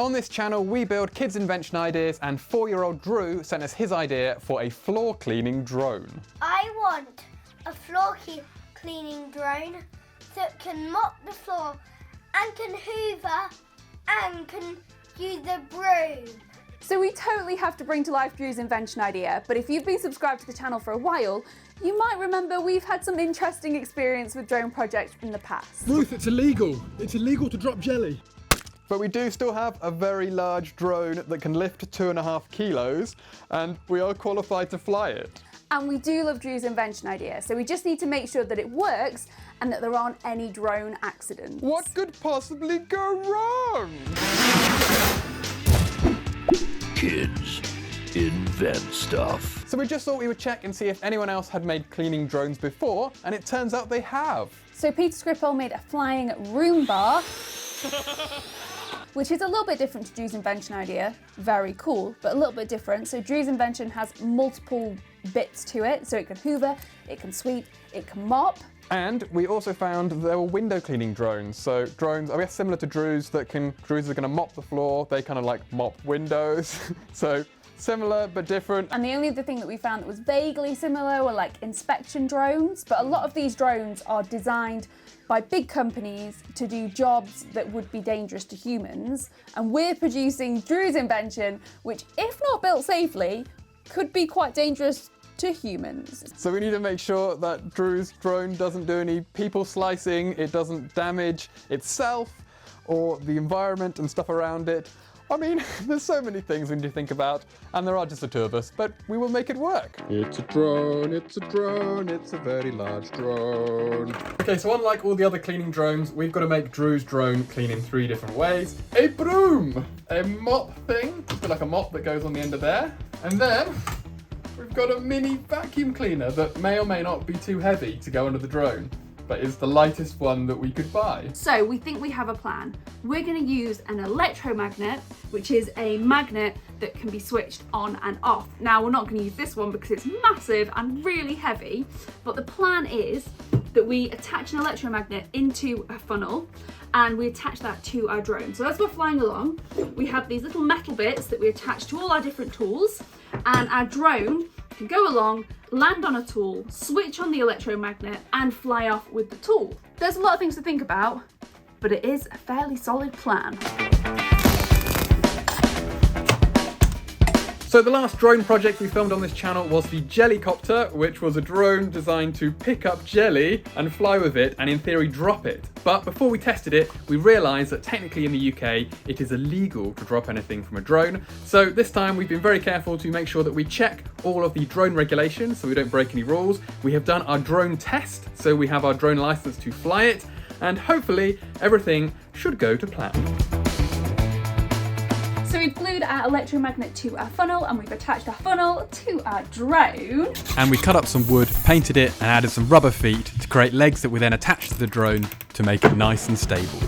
On this channel, we build kids' invention ideas, and 4-year-old Drew sent us his idea for a floor cleaning drone. I want a floor cleaning drone that can mop the floor and can hoover and can use the broom. So we totally have to bring to life Drew's invention idea, but if you've been subscribed to the channel for a while, you might remember we've had some interesting experience with drone projects in the past. Ruth, it's illegal. It's illegal to drop jelly. But we do still have a very large drone that can lift 2.5 kilos, and we are qualified to fly it. And we do love Drew's invention idea, so we just need to make sure that it works and that there aren't any drone accidents. What could possibly go wrong? Kids invent stuff. So we just thought we would check and see if anyone else had made cleaning drones before, and it turns out they have. So Peter Scripple made a flying Roomba, which is a little bit different to Drew's invention idea. Very cool, but a little bit different. So Drew's invention has multiple bits to it. So it can hoover, it can sweep, it can mop. And we also found there were window cleaning drones. So drones, I guess similar to Drew's, Drew's are gonna mop the floor. They kind of like mop windows. So similar but different. And the only other thing that we found that was vaguely similar were like inspection drones. But a lot of these drones are designed by big companies to do jobs that would be dangerous to humans. And we're producing Drew's invention, which if not built safely, could be quite dangerous to humans. So we need to make sure that Drew's drone doesn't do any people slicing, it doesn't damage itself or the environment and stuff around it. I mean, there's so many things we need to think about, and there are just the two of us, but we will make it work. It's a drone, it's a drone, it's a very large drone. Okay, so unlike all the other cleaning drones, we've got to make Drew's drone clean in 3 different ways. A broom, a mop thing, it's like a mop that goes on the end of there, and then we've got a mini vacuum cleaner that may or may not be too heavy to go under the drone, but is the lightest one that we could buy. So we think we have a plan. We're going to use an electromagnet, which is a magnet that can be switched on and off. Now we're not going to use this one because it's massive and really heavy, but the plan is that we attach an electromagnet into a funnel and we attach that to our drone. So as we're flying along, we have these little metal bits that we attach to all our different tools, and our drone can go along, land on a tool, switch on the electromagnet and fly off with the tool. There's a lot of things to think about, but it is a fairly solid plan. So the last drone project we filmed on this channel was the Jellycopter, which was a drone designed to pick up jelly and fly with it and in theory drop it. But before we tested it, we realised that technically in the UK, it is illegal to drop anything from a drone. So this time we've been very careful to make sure that we check all of the drone regulations so we don't break any rules. We have done our drone test, so we have our drone licence to fly it, and hopefully everything should go to plan. So we've glued our electromagnet to our funnel and we've attached our funnel to our drone. And we cut up some wood, painted it and added some rubber feet to create legs that we then attach to the drone to make it nice and stable.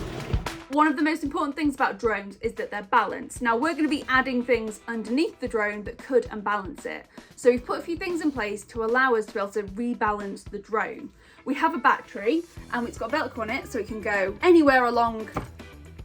One of the most important things about drones is that they're balanced. Now we're going to be adding things underneath the drone that could unbalance it. So we've put a few things in place to allow us to be able to rebalance the drone. We have a battery and it's got Velcro on it so it can go anywhere along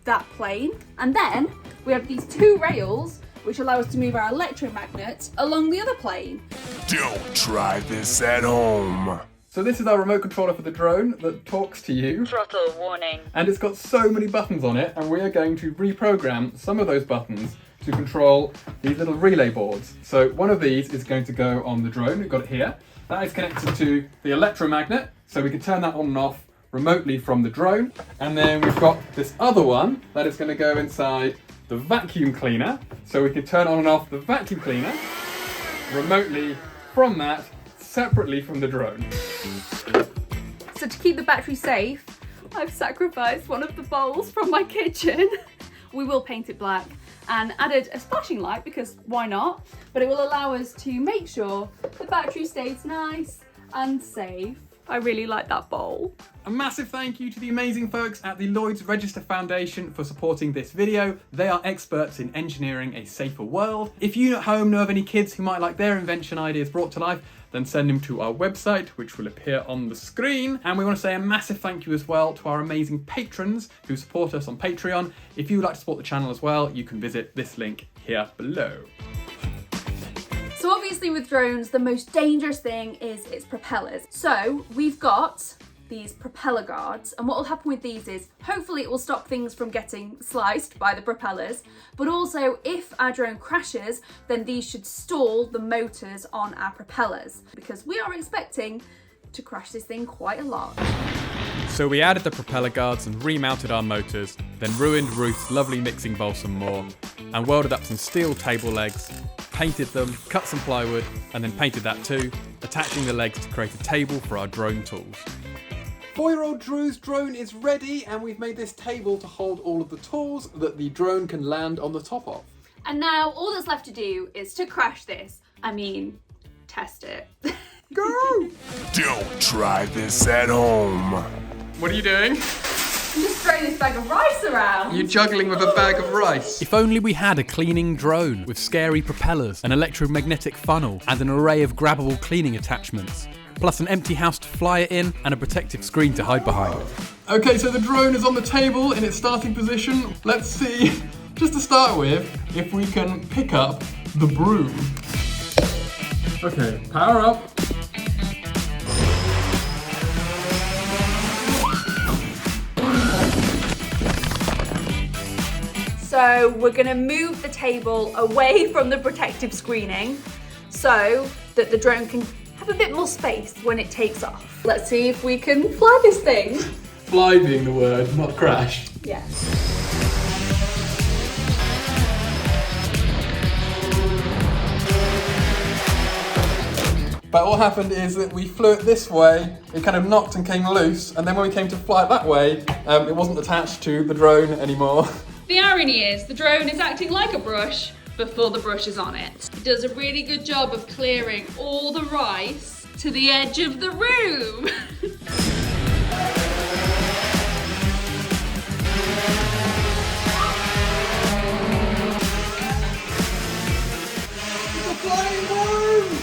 that plane. And then we have these 2 rails which allow us to move our electromagnet along the other plane. Don't try this at home. So this is our remote controller for the drone that talks to you. Throttle warning. And it's got so many buttons on it, and we are going to reprogram some of those buttons to control these little relay boards. So one of these is going to go on the drone, we've got it here. That is connected to the electromagnet, so we can turn that on and off remotely from the drone. And then we've got this other one that is going to go inside the vacuum cleaner, so we can turn on and off the vacuum cleaner remotely from that, separately from the drone. So to keep the battery safe, I've sacrificed one of the bowls from my kitchen. We will paint it black and added a splashing light because why not? But it will allow us to make sure the battery stays nice and safe. I really like that bowl. A massive thank you to the amazing folks at the Lloyd's Register Foundation for supporting this video. They are experts in engineering a safer world. If you at home know of any kids who might like their invention ideas brought to life, then send them to our website, which will appear on the screen. And we want to say a massive thank you as well to our amazing patrons who support us on Patreon. If you would like to support the channel as well, you can visit this link here below. So obviously with drones, the most dangerous thing is its propellers. So we've got these propeller guards, and what will happen with these is hopefully it will stop things from getting sliced by the propellers, but also if our drone crashes, then these should stall the motors on our propellers, because we are expecting to crash this thing quite a lot. So we added the propeller guards and remounted our motors, then ruined Ruth's lovely mixing bowl some more, and welded up some steel table legs, painted them, cut some plywood, and then painted that too, attaching the legs to create a table for our drone tools. 4-year-old Drew's drone is ready, and we've made this table to hold all of the tools that the drone can land on the top of. And now all that's left to do is to crash this. I mean, test it. Go! Don't try this at home. What are you doing? I'm just throwing this bag of rice around. You're juggling with a bag of rice. If only we had a cleaning drone with scary propellers, an electromagnetic funnel, and an array of grabbable cleaning attachments, plus an empty house to fly it in and a protective screen to hide behind. Okay, so the drone is on the table in its starting position. Let's see, just to start with, if we can pick up the broom. Okay, power up. So we're gonna move the table away from the protective screening so that the drone can have a bit more space when it takes off. Let's see if we can fly this thing. Fly being the word, not crash. Yes. But what happened is that we flew it this way, it kind of knocked and came loose, and then when we came to fly it that way, it wasn't attached to the drone anymore. The irony is the drone is acting like a brush before the brush is on it. It does a really good job of clearing all the rice to the edge of the room. It's a flying broom!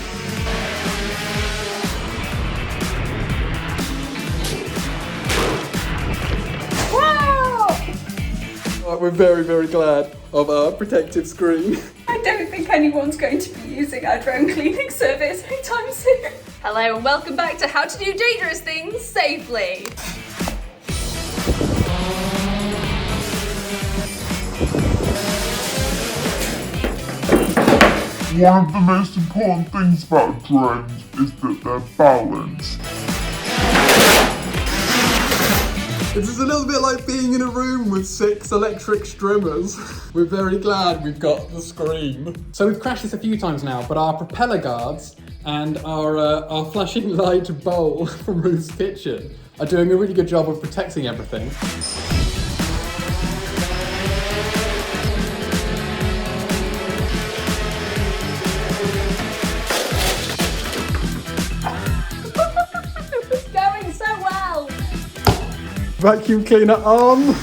We're very, very glad of our protective screen. I don't think anyone's going to be using our drone cleaning service anytime soon. Hello and welcome back to How to Do Dangerous Things Safely. One of the most important things about drones is that they're balanced. This is a little bit like being in a room with 6 electric strimmers. We're very glad we've got the screen. So we've crashed this a few times now, but our propeller guards and our flashing light bowl from Ruth's kitchen are doing a really good job of protecting everything. It's going so well. Vacuum cleaner on.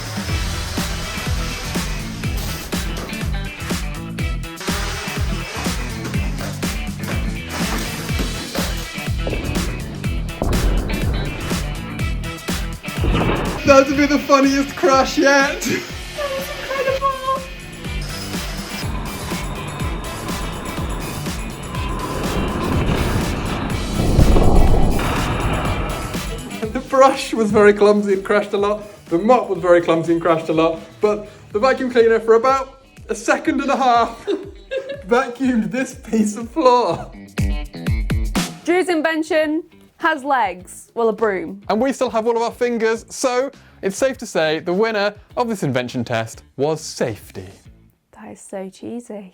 That would be the funniest crash yet. That was incredible. The brush was very clumsy and crashed a lot. The mop was very clumsy and crashed a lot. But the vacuum cleaner, for about a second and a half, vacuumed this piece of floor. Drew's invention has legs. Well, a broom. And we still have all of our fingers, so it's safe to say the winner of this invention test was safety. That is so cheesy.